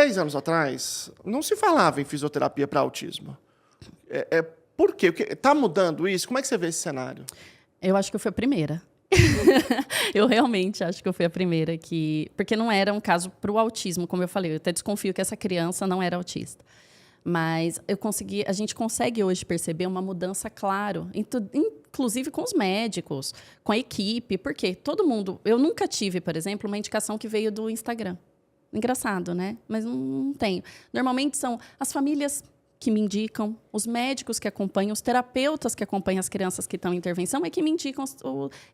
10 anos atrás, não se falava em fisioterapia para autismo. Por quê? Está mudando isso? Como é que você vê esse cenário? Eu acho que eu fui a primeira. Eu realmente acho que eu fui a primeira que... Porque não era um caso para o autismo, como eu falei. Eu até desconfio que essa criança não era autista. Mas a gente consegue hoje perceber uma mudança, claro, inclusive com os médicos, com a equipe. Porque todo mundo... Eu nunca tive, por exemplo, uma indicação que veio do Instagram. Engraçado, né? Mas não tenho. Normalmente são as famílias que me indicam, os médicos que acompanham, os terapeutas que acompanham as crianças que estão em intervenção é que me indicam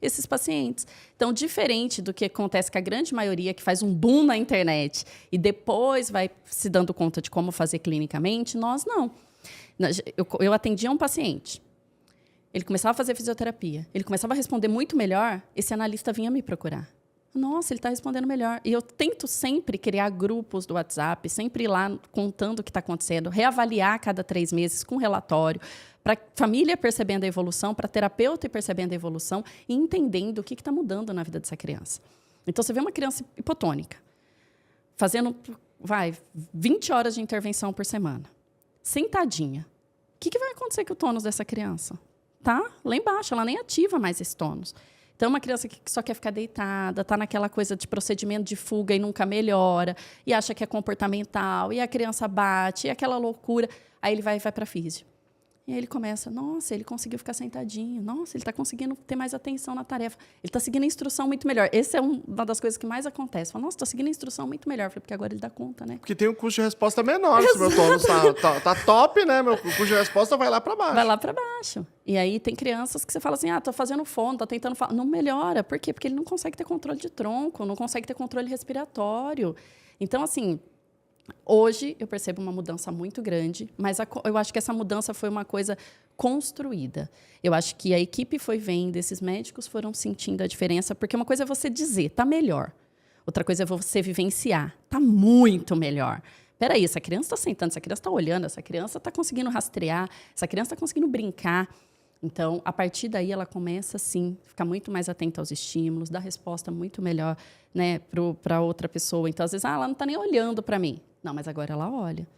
esses pacientes. Então, diferente do que acontece com a grande maioria que faz um boom na internet e depois vai se dando conta de como fazer clinicamente, nós não. Eu atendia um paciente, ele começava a fazer fisioterapia, ele começava a responder muito melhor, esse analista vinha me procurar. Nossa, ele está respondendo melhor. E eu tento sempre criar grupos do WhatsApp, sempre ir lá contando o que está acontecendo, reavaliar a cada 3 meses com relatório, para a família percebendo a evolução, para a terapeuta percebendo a evolução e entendendo o que está mudando na vida dessa criança. Então, você vê uma criança hipotônica, fazendo 20 horas de intervenção por semana, sentadinha. O que vai acontecer com o tônus dessa criança? Tá lá embaixo, ela nem ativa mais esse tônus. Então, uma criança que só quer ficar deitada, está naquela coisa de procedimento de fuga e nunca melhora, e acha que é comportamental, e a criança bate, e aquela loucura. Aí ele vai para a físio. E aí ele começa, nossa, ele conseguiu ficar sentadinho, nossa, ele está conseguindo ter mais atenção na tarefa, ele está seguindo a instrução muito melhor. Essa é uma das coisas que mais acontece. Fala, nossa, está seguindo a instrução muito melhor. Eu falei, porque agora ele dá conta, né? Porque tem um custo de resposta menor. Se meu tônus tá top, né? Meu custo de resposta vai lá para baixo. Vai lá para baixo. E aí tem crianças que você fala assim, tô fazendo fono, tô tentando falar. Não melhora. Por quê? Porque ele não consegue ter controle de tronco, não consegue ter controle respiratório. Então, assim, hoje eu percebo uma mudança muito grande, mas eu acho que essa mudança foi uma coisa construída. Eu acho que a equipe foi vendo, esses médicos foram sentindo a diferença, porque uma coisa é você dizer, tá melhor. Outra coisa é você vivenciar, tá muito melhor. Peraí, essa criança está sentando, essa criança está olhando, essa criança está conseguindo rastrear, essa criança está conseguindo brincar. Então, a partir daí, ela começa, sim, a ficar muito mais atenta aos estímulos, dar resposta muito melhor, né, para outra pessoa. Então, às vezes, ela não está nem olhando para mim. Não, mas agora ela olha.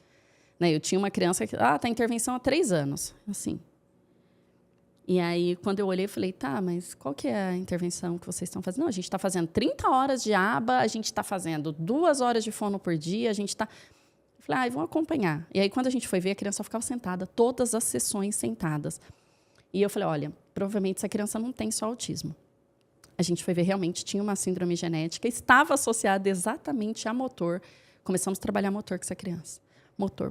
Né, eu tinha uma criança que está em intervenção há 3 anos, assim. E aí, quando eu olhei, eu falei, tá, mas qual que é a intervenção que vocês estão fazendo? Não, a gente está fazendo 30 horas de aba, a gente está fazendo 2 horas de fono por dia, a gente está... Eu falei, vão acompanhar. E aí, quando a gente foi ver, a criança ficava sentada, todas as sessões sentadas. E eu falei, olha, provavelmente essa criança não tem só autismo. A gente foi ver, realmente tinha uma síndrome genética, estava associada exatamente a motor. Começamos a trabalhar motor com essa criança. Motor.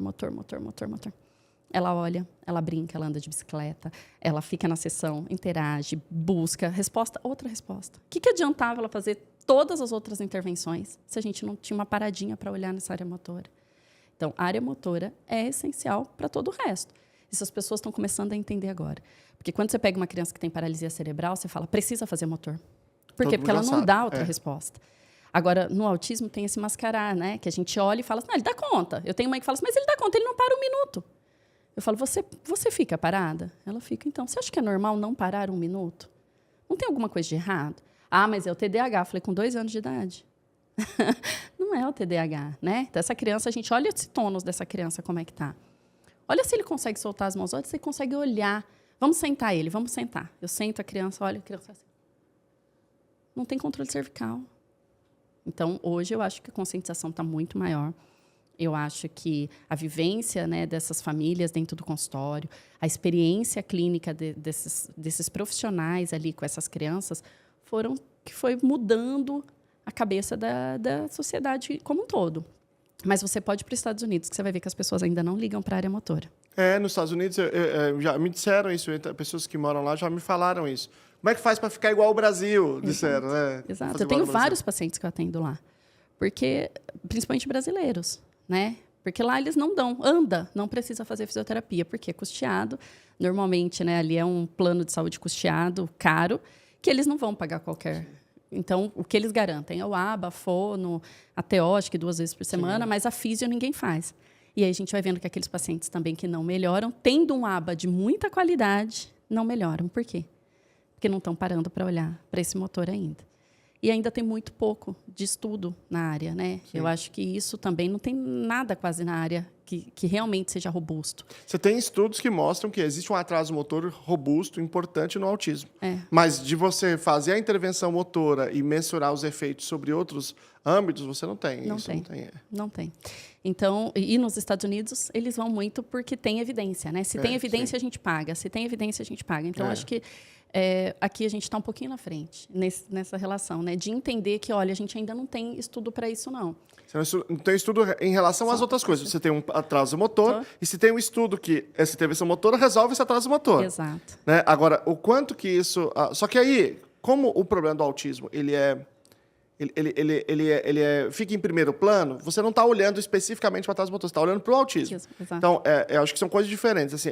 Ela olha, ela brinca, ela anda de bicicleta, ela fica na sessão, interage, busca, resposta, outra resposta. O que adiantava ela fazer todas as outras intervenções se a gente não tinha uma paradinha para olhar nessa área motora? Então, a área motora é essencial para todo o resto. Isso as pessoas estão começando a entender agora. Porque quando você pega uma criança que tem paralisia cerebral, você fala, precisa fazer motor. Por quê? Porque ela não dá outra resposta. Agora, no autismo tem esse mascarar, né? Que a gente olha e fala assim, ele dá conta. Eu tenho mãe que fala assim, mas ele dá conta, ele não para 1 minuto. Eu falo, você fica parada? Ela fica, então. Você acha que é normal não parar 1 minuto? Não tem alguma coisa de errado? Ah, mas é o TDAH. Eu falei, com 2 anos de idade. Não é o TDAH, né? Então, essa criança, a gente olha esse tônus dessa criança, como é que tá. Olha se ele consegue soltar as mãos, olha se ele consegue olhar. Vamos sentar ele, vamos sentar. Eu sento a criança, olha a criança assim. Não tem controle cervical. Então, hoje, eu acho que a conscientização está muito maior. Eu acho que a vivência, né, dessas famílias dentro do consultório, a experiência clínica desses profissionais ali com essas crianças, foi mudando a cabeça da sociedade como um todo. Mas você pode ir para os Estados Unidos, que você vai ver que as pessoas ainda não ligam para a área motora. Nos Estados Unidos, já me disseram isso, pessoas que moram lá já me falaram isso. Como é que faz para ficar igual ao Brasil? Disseram, né? Exato. Eu tenho vários pacientes que eu atendo lá. Principalmente brasileiros, né? Porque lá eles não não precisa fazer fisioterapia, porque é custeado. Normalmente, né, ali é um plano de saúde custeado, caro, que eles não vão pagar qualquer... Então, o que eles garantem é o ABA, a fono, a TO, acho que 2 vezes por semana, mas a físio ninguém faz. E aí a gente vai vendo que aqueles pacientes também que não melhoram, tendo um ABA de muita qualidade, não melhoram. Por quê? Porque não estão parando para olhar para esse motor ainda. E ainda tem muito pouco de estudo na área, né? Sim. Eu acho que isso também não tem nada quase na área que realmente seja robusto. Você tem estudos que mostram que existe um atraso motor robusto, importante no autismo. Mas de você fazer a intervenção motora e mensurar os efeitos sobre outros âmbitos, você não tem. Não Isso tem. não tem. Não tem. Então, e nos Estados Unidos, eles vão muito porque tem evidência, né? Se tem evidência, a gente paga. Se tem evidência, a gente paga. Então, acho que aqui a gente está um pouquinho na frente nessa relação, né? De entender que, olha, a gente ainda não tem estudo para isso, não. Você não tem estudo em relação às outras coisas. Você tem um atraso motor e se tem um estudo que essa intervenção motora resolve esse atraso motor. Exato. Né? Agora, o quanto que isso... Só que aí, como o problema do autismo, ele fica em primeiro plano, você não está olhando especificamente para o atraso motor, você está olhando para o autismo. Exato. Então, eu acho que são coisas diferentes. Assim,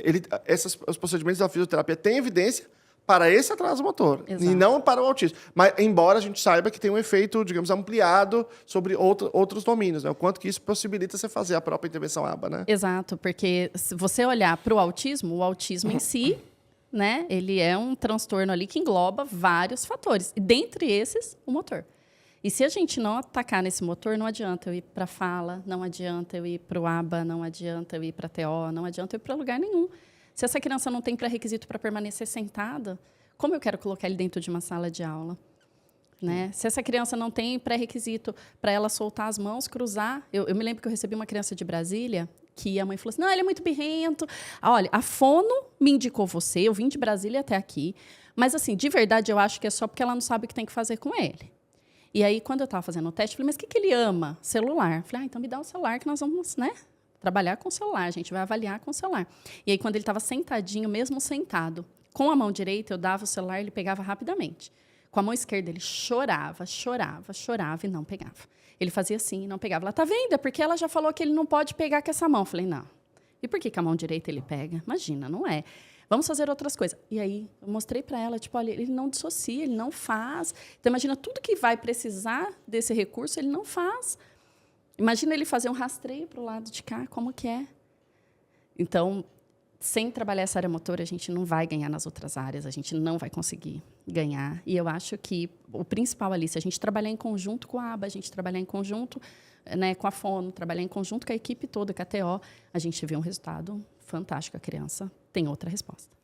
os procedimentos da fisioterapia têm evidência para esse atraso motor, Exato. e não para o autismo. Mas, embora a gente saiba que tem um efeito, digamos, ampliado sobre outros domínios, né? O quanto que isso possibilita você fazer a própria intervenção ABA, né? Exato, porque se você olhar para o autismo em si, né, ele é um transtorno ali que engloba vários fatores, e dentre esses, o motor. E se a gente não atacar nesse motor, não adianta eu ir para a fala, não adianta eu ir para o ABA, não adianta eu ir para a TO, não adianta eu ir para lugar nenhum. Se essa criança não tem pré-requisito para permanecer sentada, como eu quero colocar ele dentro de uma sala de aula? Né? Se essa criança não tem pré-requisito para ela soltar as mãos, cruzar... Eu me lembro que eu recebi uma criança de Brasília que a mãe falou assim, não, ele é muito birrento. Olha, a fono me indicou você, eu vim de Brasília até aqui, mas, assim, de verdade, eu acho que é só porque ela não sabe o que tem que fazer com ele. E aí, quando eu estava fazendo o teste, eu falei, mas o que ele ama? Celular. Eu falei, então me dá o celular que nós vamos, né? Trabalhar com o celular, a gente vai avaliar com o celular. E aí, quando ele estava sentadinho, mesmo sentado, com a mão direita, eu dava o celular, ele pegava rapidamente. Com a mão esquerda, ele chorava e não pegava. Ele fazia assim e não pegava. Ela, tá vendo? É porque ela já falou que ele não pode pegar com essa mão. Eu falei, não. E por que com a mão direita ele pega? Imagina, não é. Vamos fazer outras coisas. E aí, eu mostrei para ela, tipo, olha, ele não dissocia, ele não faz. Então, imagina, tudo que vai precisar desse recurso, ele não faz. Imagina ele fazer um rastreio para o lado de cá, como que é? Então, sem trabalhar essa área motora, a gente não vai ganhar nas outras áreas, a gente não vai conseguir ganhar. E eu acho que o principal ali, se a gente trabalhar em conjunto com a ABA, a gente trabalhar em conjunto, né, com a fono, trabalhar em conjunto com a equipe toda, com a TO, a gente vê um resultado fantástico. A criança tem outra resposta.